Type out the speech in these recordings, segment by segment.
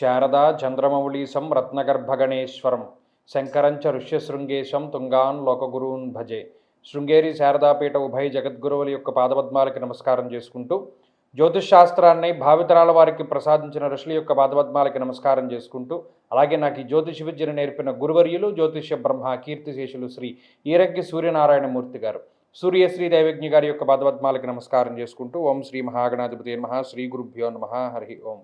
శారదా చంద్రమౌళీశం రత్నగర్భగణేశ్వరం శంకరంచ ఋష్యశృంగేశం తుంగాన్ లోకగురూన్ భజే. శృంగేరి శారదాపీఠ ఉభయ జగద్గురువుల యొక్క పాదపద్మాలకి నమస్కారం చేసుకుంటూ, జ్యోతిష్ శాస్త్రాన్ని భావితరాల వారికి ప్రసాదించిన ఋషుల యొక్క పాదపద్మాలకి నమస్కారం చేసుకుంటూ, అలాగే నాకు ఈ జ్యోతిష విద్యను నేర్పిన గురువర్యులు జ్యోతిష్య బ్రహ్మ కీర్తిశేషులు శ్రీ ఈరగ్గి సూర్యనారాయణమూర్తి గారు, సూర్యశ్రీ దైవజ్ఞ గారి యొక్క పాదపద్మాలకి నమస్కారం చేసుకుంటూ, ఓం శ్రీ మహాగణాధిపతి నమః, శ్రీ గురుభ్యో నమః, హరి ఓం.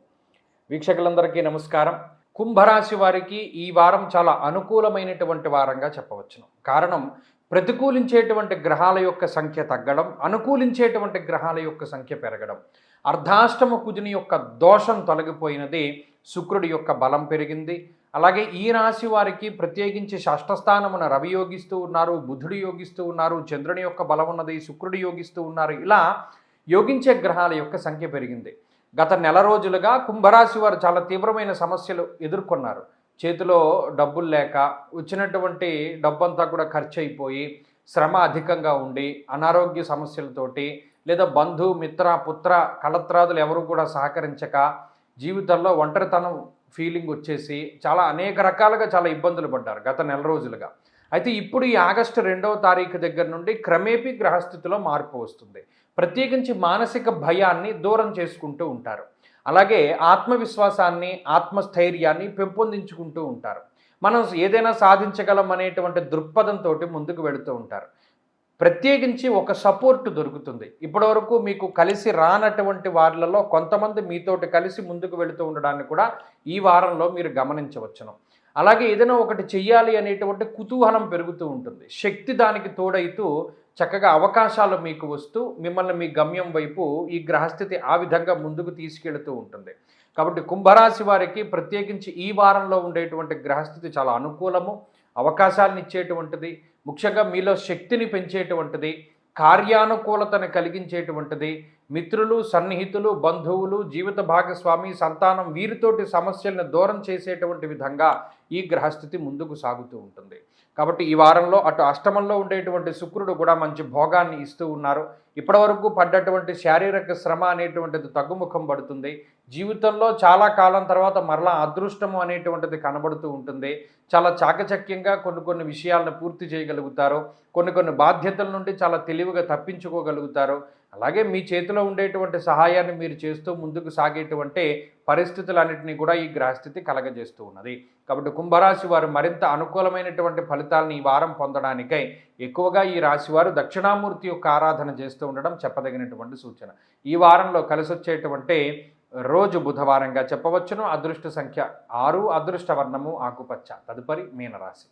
వీక్షకులందరికీ నమస్కారం. కుంభరాశి వారికి ఈ వారం చాలా అనుకూలమైనటువంటి వారంగా చెప్పవచ్చును. కారణం, ప్రతికూలించేటువంటి గ్రహాల యొక్క సంఖ్య తగ్గడం, అనుకూలించేటువంటి గ్రహాల యొక్క సంఖ్య పెరగడం, అర్ధాష్టమ కుజుని యొక్క దోషం తొలగిపోయినది, శుక్రుడి యొక్క బలం పెరిగింది. అలాగే ఈ రాశి వారికి ప్రత్యేకించి షష్ఠస్థానమున రవి యోగిస్తూ ఉన్నారు, బుధుడు యోగిస్తూ ఉన్నారు, చంద్రుని యొక్క బలం ఉన్నది, శుక్రుడు యోగిస్తూ ఉన్నారు. ఇలా యోగించే గ్రహాల యొక్క సంఖ్య పెరిగింది. గత నెల రోజులుగా కుంభరాశి వారు చాలా తీవ్రమైన సమస్యలు ఎదుర్కొన్నారు. చేతిలో డబ్బులు లేక, వచ్చినటువంటి డబ్బంతా కూడా ఖర్చు అయిపోయి, శ్రమ అధికంగా ఉండి, అనారోగ్య సమస్యలతోటి, లేదా బంధు మిత్ర పుత్ర కళత్రాదులు ఎవరు కూడా సహకరించక, జీవితంలో ఒంటరితనం ఫీలింగ్ వచ్చేసి చాలా అనేక రకాలుగా చాలా ఇబ్బందులు పడ్డారు గత నెల రోజులుగా. అయితే ఇప్పుడు ఈ ఆగస్టు 2వ తారీఖు దగ్గర నుండి క్రమేపీ గ్రహస్థితిలో మార్పు వస్తుంది. ప్రత్యేకించి మానసిక భయాన్ని దూరం చేసుకుంటూ ఉంటారు. అలాగే ఆత్మవిశ్వాసాన్ని, ఆత్మస్థైర్యాన్ని పెంపొందించుకుంటూ ఉంటారు. మనం ఏదైనా సాధించగలం అనేటువంటి దృక్పథంతో ముందుకు వెళుతూ ఉంటారు. ప్రత్యేకించి ఒక సపోర్ట్ దొరుకుతుంది. ఇప్పటివరకు మీకు కలిసి రానటువంటి వారిలలో కొంతమంది మీతోటి కలిసి ముందుకు వెళుతూ ఉండడాన్ని కూడా ఈ వారంలో మీరు గమనించవచ్చును. అలాగే ఏదైనా ఒకటి చెయ్యాలి అనేటువంటి కుతూహలం పెరుగుతూ ఉంటుంది. శక్తి దానికి తోడైతూ చక్కగా అవకాశాలు మీకు వస్తూ మిమ్మల్ని మీ గమ్యం వైపు ఈ గ్రహస్థితి ఆ విధంగా ముందుకు తీసుకెళ్తూ ఉంటుంది. కాబట్టి కుంభరాశి వారికి ప్రత్యేకించి ఈ వారంలో ఉండేటువంటి గ్రహస్థితి చాలా అనుకూలము, అవకాశాలను ఇచ్చేటువంటిది, ముఖ్యంగా మీలో శక్తిని పెంచేటువంటిది, కార్యానుకూలతను కలిగించేటువంటిది, మిత్రులు, సన్నిహితులు, బంధువులు, జీవిత భాగస్వామి, సంతానం వీరితోటి సమస్యలను దూరం చేసేటువంటి విధంగా ఈ గ్రహస్థితి ముందుకు సాగుతూ ఉంటుంది. కాబట్టి ఈ వారంలో అటు అష్టమంలో ఉండేటువంటి శుక్రుడు కూడా మంచి భోగాన్ని ఇస్తూ ఉన్నారు. ఇప్పటివరకు పడ్డటువంటి శారీరక శ్రమ అనేటువంటిది తగ్గుముఖం పడుతుంది. జీవితంలో చాలా కాలం తర్వాత మరలా అదృష్టము అనేటువంటిది కనబడుతూ ఉంటుంది. చాలా చాకచక్యంగా కొన్ని విషయాలను పూర్తి చేయగలుగుతారు. కొన్ని బాధ్యతల నుండి చాలా తెలివిగా తప్పించుకోగలుగుతారు. అలాగే మీ చేతిలో ఉండేటువంటి సహాయాన్ని మీరు చేస్తూ ముందుకు సాగేటువంటి పరిస్థితులన్నింటినీ కూడా ఈ గ్రహస్థితి కలగజేస్తూ ఉన్నది. కాబట్టి కుంభరాశి వారు మరింత అనుకూలమైనటువంటి ఫలితాలను ఈ వారం పొందడానికై ఎక్కువగా ఈ రాశివారు దక్షిణామూర్తి యొక్క ఆరాధన చేస్తూ ఉండడం చెప్పదగినటువంటి సూచన. ఈ వారంలో కలిసి వచ్చేటువంటి రోజు బుధవారంగా చెప్పవచ్చును. అదృష్ట సంఖ్య 6, అదృష్ట వర్ణము ఆకుపచ్చ. తదుపరి మీనరాశి.